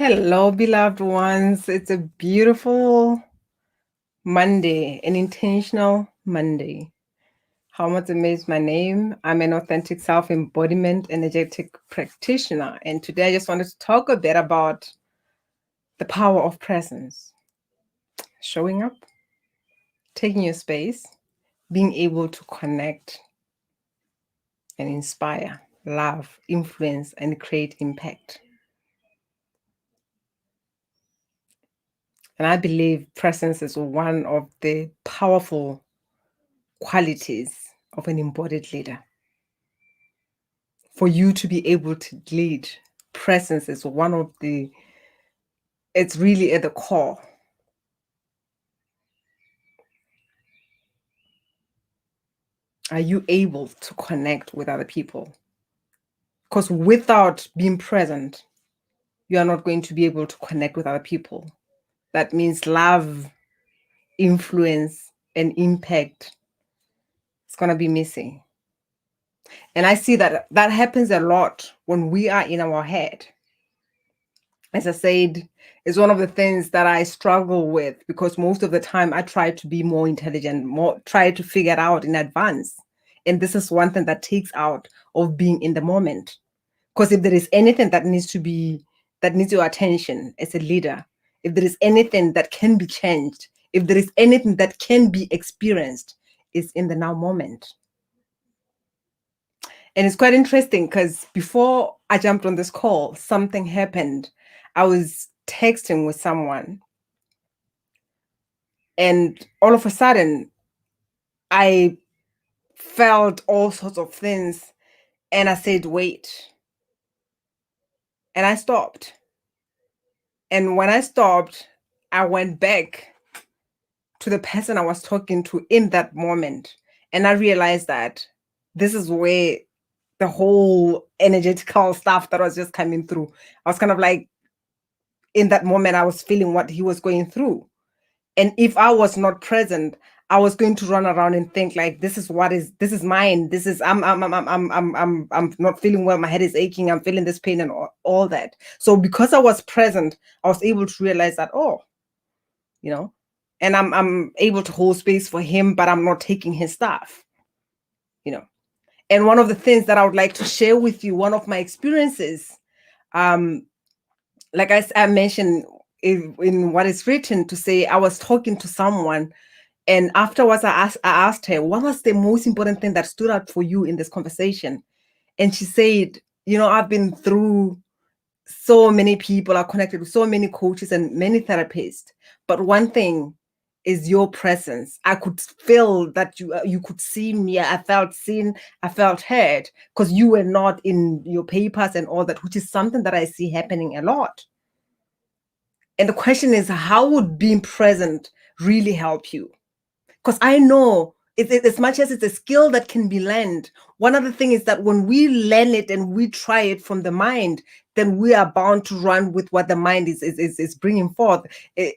Hello, beloved ones. It's a beautiful Monday, an intentional Monday. How much amazed my name? I'm an authentic self-embodiment energetic practitioner. And today I just wanted to talk a bit about the power of presence. Showing up, taking your space, being able to connect and inspire, love, influence, and create impact. And I believe presence is one of the powerful qualities of an embodied leader. For you to be able to lead, presence is it's really at the core. Are you able to connect with other people? Because without being present, you are not going to be able to connect with other people. That means love, influence, and impact is going to be missing. And I see that happens a lot when we are in our head. As I said, it's one of the things that I struggle with because most of the time I try to be more intelligent, try to figure it out in advance. And this is one thing that takes out of being in the moment. Because if there is anything that needs your attention as a leader, if there is anything that can be changed, if there is anything that can be experienced, it's in the now moment. And it's quite interesting because before I jumped on this call, something happened. I was texting with someone, and all of a sudden, I felt all sorts of things. And I said, wait. And I stopped. And when I stopped, I went back to the person I was talking to in that moment. And I realized that this is where the whole energetical stuff that was just coming through. I was kind of like, in that moment, I was feeling what he was going through. And if I was not present, I was going to run around and think like, this is mine. This is, I'm not feeling well. My head is aching. I'm feeling this pain and all that. So because I was present, I was able to realize that, and I'm able to hold space for him, but I'm not taking his stuff, And one of the things that I would like to share with you, one of my experiences, like I mentioned in what is written, to say I was talking to someone, and afterwards I asked her, what was the most important thing that stood out for you in this conversation? And she said, I've been through so many people, are connected with so many coaches and many therapists, but one thing is your presence. I could feel that you could see me. I felt seen, I felt heard, because you were not in your papers and all that, which is something that I see happening a lot. And the question is, how would being present really help you? Because I know as much as it's a skill that can be learned, one other thing is that when we learn it and we try it from the mind, then we are bound to run with what the mind is bringing forth.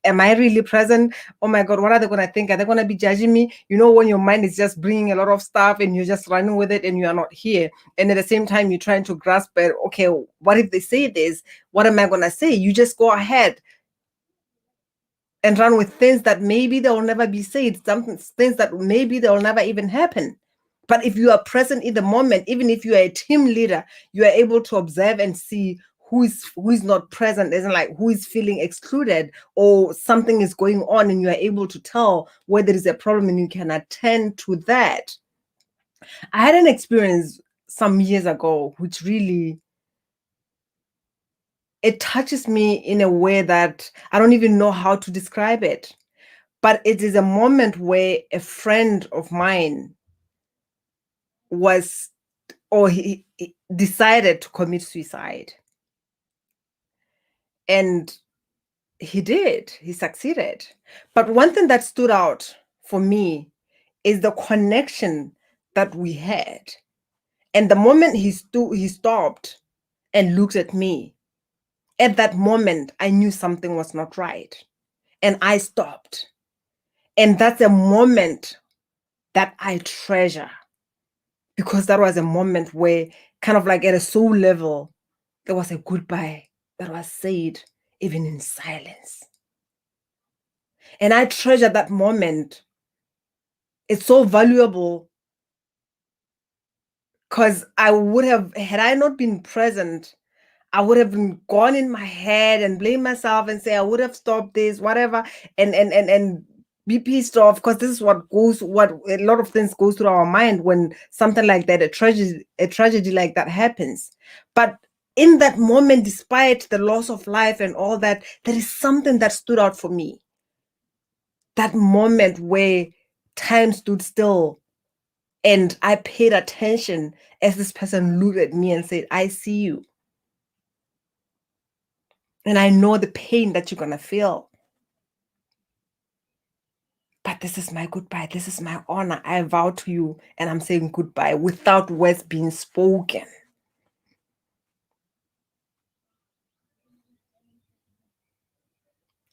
Am I really present? Oh my God, what are they going to think? Are they going to be judging me? When your mind is just bringing a lot of stuff and you're just running with it and you are not here. And at the same time, you're trying to grasp it. Okay, what if they say this? What am I going to say? You just go ahead and run with things that maybe they'll never be said, things that maybe they'll never even happen. But if you are present in the moment, even if you are a team leader, you are able to observe and see who is not present, isn't like who is feeling excluded or something is going on, and you are able to tell where there is a problem and you can attend to that. I had an experience some years ago which really, it touches me in a way that I don't even know how to describe it. But it is a moment where a friend of mine he decided to commit suicide. And he succeeded. But one thing that stood out for me is the connection that we had. And the moment he stopped and looked at me, at that moment, I knew something was not right. And I stopped. And that's a moment that I treasure, because that was a moment where, kind of like at a soul level, there was a goodbye that was said even in silence. And I treasure that moment. It's so valuable because I would have, had I not been present, I would have been gone in my head and blame myself and say I would have stopped this, whatever, and be pissed off, because this is what a lot of things goes through our mind when something like that, a tragedy like that happens. But in that moment, despite the loss of life and all that, there is something that stood out for me. That moment where time stood still and I paid attention as this person looked at me and said, I see you. And I know the pain that you're going to feel. But this is my goodbye. This is my honor. I vow to you, and I'm saying goodbye without words being spoken.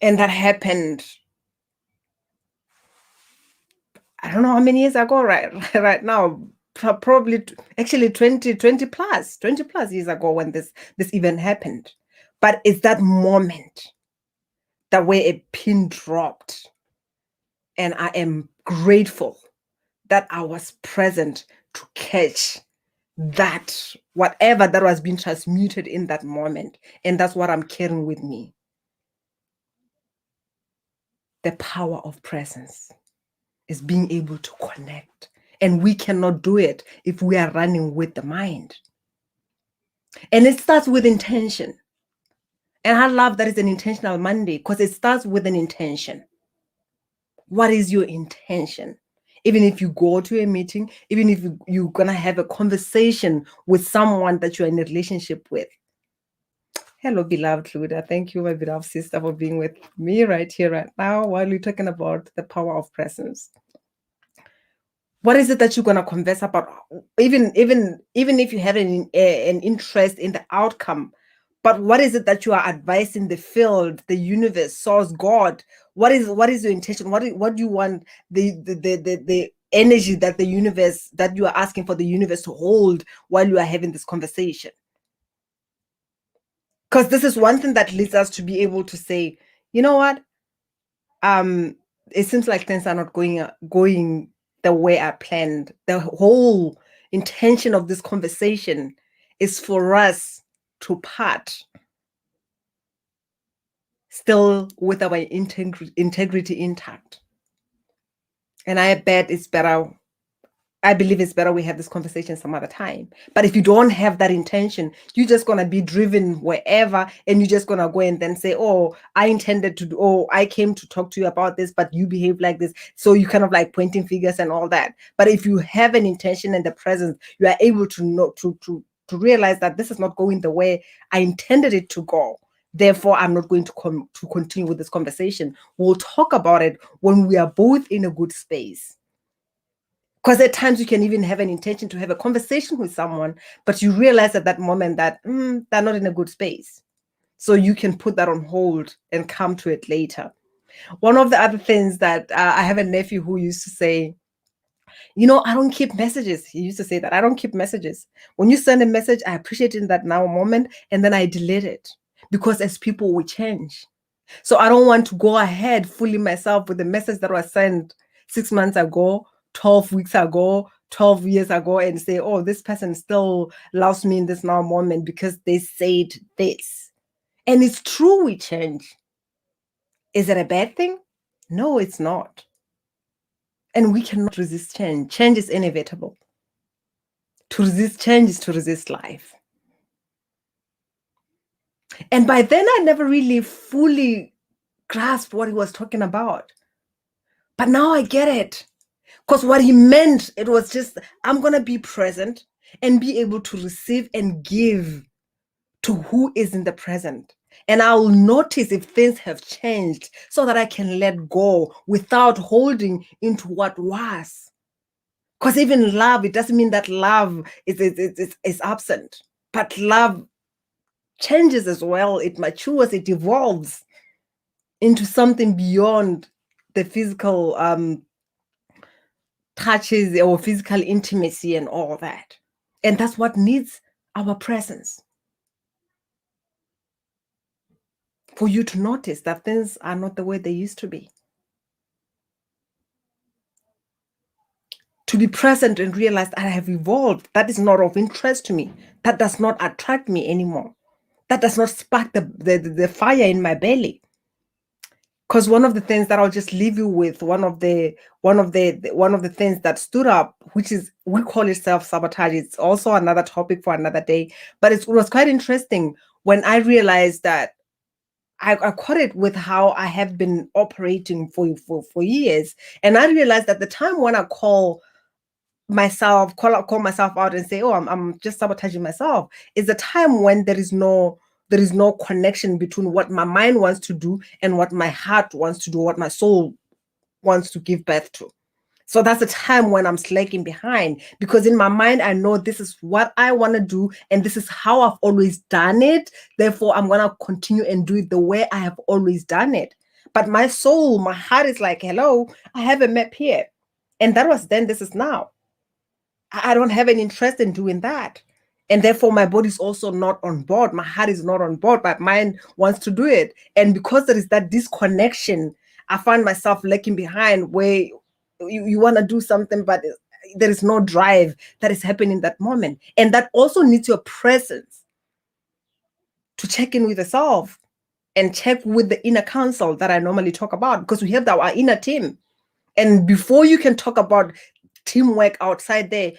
And that happened, I don't know how many years ago, right now, probably actually 20 plus years ago when this event happened. But it's that moment, that way a pin dropped. And I am grateful that I was present to catch that, whatever that was being transmuted in that moment. And that's what I'm carrying with me. The power of presence is being able to connect. And we cannot do it if we are running with the mind. And it starts with intention. And I love that it's an intentional Monday, because it starts with an intention. What is your intention? Even if you go to a meeting, even if you're going to have a conversation with someone that you're in a relationship with. Hello, beloved Luda. Thank you, my beloved sister, for being with me right here, right now, while we're talking about the power of presence. What is it that you're going to converse about? Even if you have an interest in the outcome, but what is it that you are advising the field, the universe, source, God? What is your intention? What do you want the energy that the universe, that you are asking for the universe to hold while you are having this conversation? Because this is one thing that leads us to be able to say, you know what? It seems like things are not going the way I planned. The whole intention of this conversation is for us to part still with our integrity intact. And I believe it's better we have this conversation some other time. But if you don't have that intention, you're just going to be driven wherever, and you're just going to go and then say, oh, I intended to do, oh, I came to talk to you about this, but you behave like this. So you kind of like pointing fingers and all that. But if you have an intention and the presence, you are able to know, to realize that this is not going the way I intended it to go. Therefore, I'm not going to continue with this conversation. We'll talk about it when we are both in a good space. Because at times you can even have an intention to have a conversation with someone, but you realize at that moment that they're not in a good space. So you can put that on hold and come to it later. One of the other things that I have a nephew who used to say, I don't keep messages. He used to say that I don't keep messages. When you send a message, I appreciate it in that now moment, and then I delete it, because as people, we change. So I don't want to go ahead fooling myself with the message that was sent 6 months ago, 12 weeks ago, 12 years ago, and say, oh, this person still loves me in this now moment because they said this. And it's true, we change. Is it a bad thing? No, it's not. And we cannot resist change. Change is inevitable. To resist change is to resist life. And by then, I never really fully grasped what he was talking about. But now I get it. Because what he meant, it was just, I'm going to be present and be able to receive and give to who is in the present. And I'll notice if things have changed so that I can let go without holding into what was. Because even love, it doesn't mean that love is absent. But love changes as well. It matures, it evolves into something beyond the physical touches or physical intimacy and all that. And that's what needs our presence. for you to notice that things are not the way they used to be. To be present and realize that I have evolved. That is not of interest to me. That does not attract me anymore. That does not spark the fire in my belly. Because one of the things that I'll just leave you with, one of the things that stood up, which is, we call it self-sabotage. It's also another topic for another day. But it was quite interesting when I realized that I caught it with how I have been operating for years. And I realized that the time when I call myself out and say, oh, I'm just sabotaging myself, is the time when there is no connection between what my mind wants to do and what my heart wants to do, what my soul wants to give birth to. So that's the time when I'm slacking behind, because in my mind, I know this is what I want to do and this is how I've always done it. Therefore, I'm going to continue and do it the way I have always done it. But my soul, my heart is like, hello, I have a map here. And that was then, this is now. I don't have any interest in doing that. And therefore, my body is also not on board. My heart is not on board. My mind wants to do it. And because there is that disconnection, I find myself lagging behind, where you want to do something, but there is no drive that is happening in that moment. And that also needs your presence to check in with yourself and check with the inner council that I normally talk about, because we have our inner team. And before you can talk about teamwork outside there,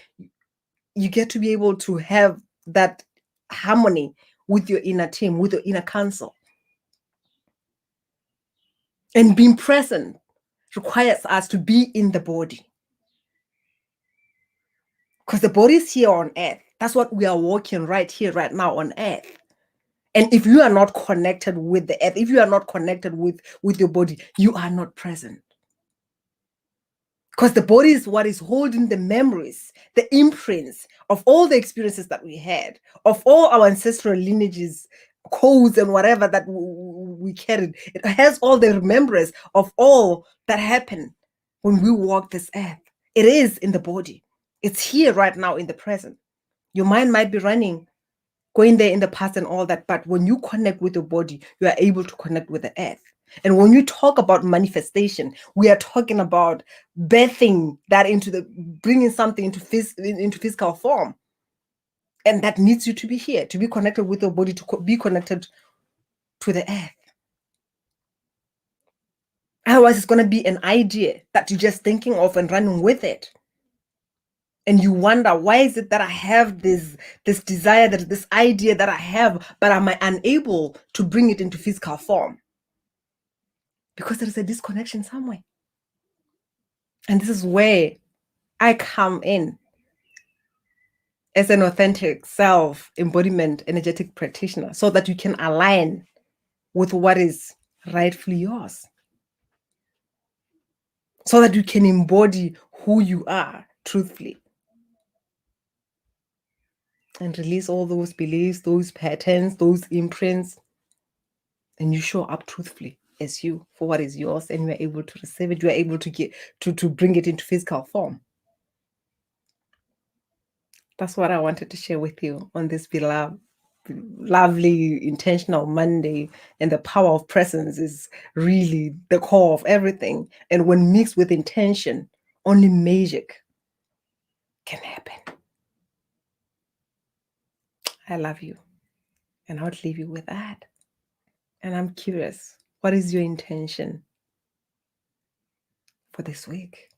you get to be able to have that harmony with your inner team, with your inner council. And being present requires us to be in the body, because the body is here on earth. That's what we are walking right here, right now on earth. And if you are not connected with the earth, if you are not connected with your body, you are not present. Because the body is what is holding the memories, the imprints of all the experiences that we had, of all our ancestral lineages, codes, and whatever that we carried. It has all the remembrance of all that happened when we walked this earth. It is in the body. It's here right now in the present. Your mind might be running, going there in the past and all that, but when you connect with your body, you are able to connect with the earth. And when you talk about manifestation, we are talking about birthing that bringing something into physical form. And that needs you to be here, to be connected with your body, to be connected to the earth. Otherwise, it's going to be an idea that you're just thinking of and running with it. And you wonder, why is it that I have this desire, this idea that I have, but am I unable to bring it into physical form? Because there is a disconnection somewhere. And this is where I come in as an authentic self embodiment energetic practitioner, so that you can align with what is rightfully yours, so that you can embody who you are truthfully, and release all those beliefs, those patterns, those imprints, and you show up truthfully as you for what is yours, and you are able to receive it. You are able to get to bring it into physical form. That's what I wanted to share with you on this beloved, lovely, intentional Monday. And the power of presence is really the core of everything. And when mixed with intention, only magic can happen. I love you. And I'll leave you with that. And I'm curious, what is your intention for this week?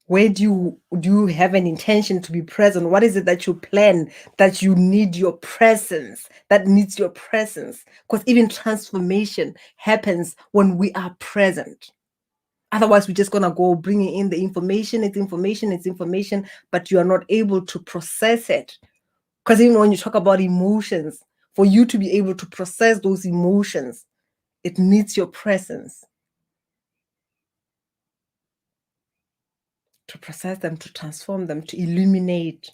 Where do you have an intention to be present? What is it that you plan that you need your presence, that needs your presence? Because even transformation happens when we are present. Otherwise, we're just going to go bringing in the information. It's information, but you are not able to process it. Because even when you talk about emotions, for you to be able to process those emotions, it needs your presence. To process them, to transform them, to illuminate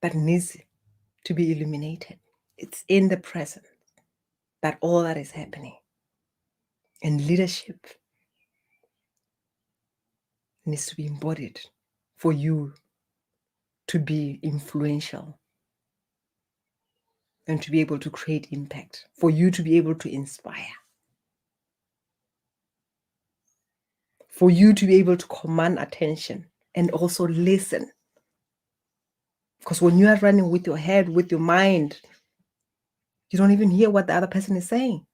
that needs to be illuminated. It's in the present that all that is happening. And leadership needs to be embodied for you to be influential and to be able to create impact, for you to be able to inspire, for you to be able to command attention and also listen. Because when you are running with your head, with your mind, you don't even hear what the other person is saying.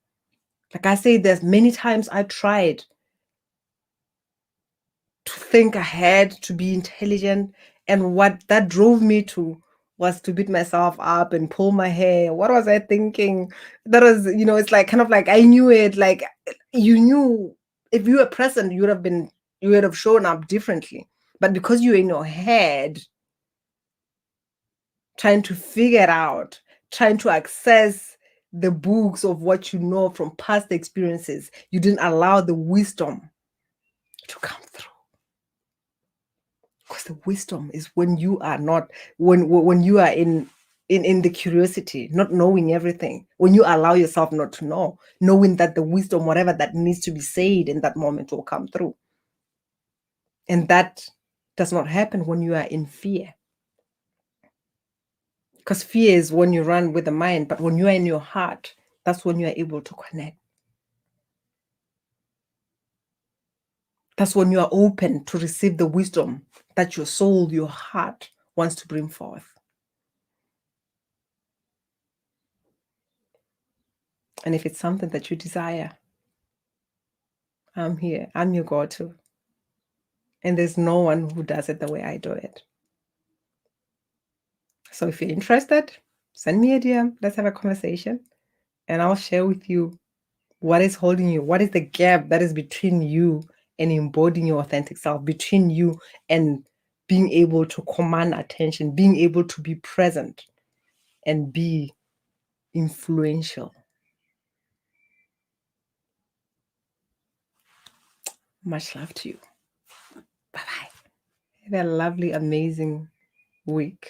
Like I say, there's many times I tried to think ahead, to be intelligent. And what that drove me to was to beat myself up and pull my hair. What was I thinking? That was, it's like kind of like I knew it. Like you knew if you were present, you would have shown up differently. But because you're in your head, trying to figure it out, trying to access the books of what you know from past experiences, you didn't allow the wisdom to come through. Because the wisdom is when you are not, when you are in the curiosity, not knowing everything, when you allow yourself not to know, knowing that the wisdom, whatever that needs to be said in that moment, will come through. And that does not happen when you are in fear. Because fear is when you run with the mind, but when you are in your heart, that's when you are able to connect. That's when you are open to receive the wisdom that your soul, your heart wants to bring forth. And if it's something that you desire, I'm here. I'm your go-to. And there's no one who does it the way I do it. So if you're interested, send me a DM. Let's have a conversation. And I'll share with you what is holding you. What is the gap that is between you and embodying your authentic self, between you and being able to command attention, being able to be present and be influential. Much love to you. Bye-bye. Have a lovely, amazing week.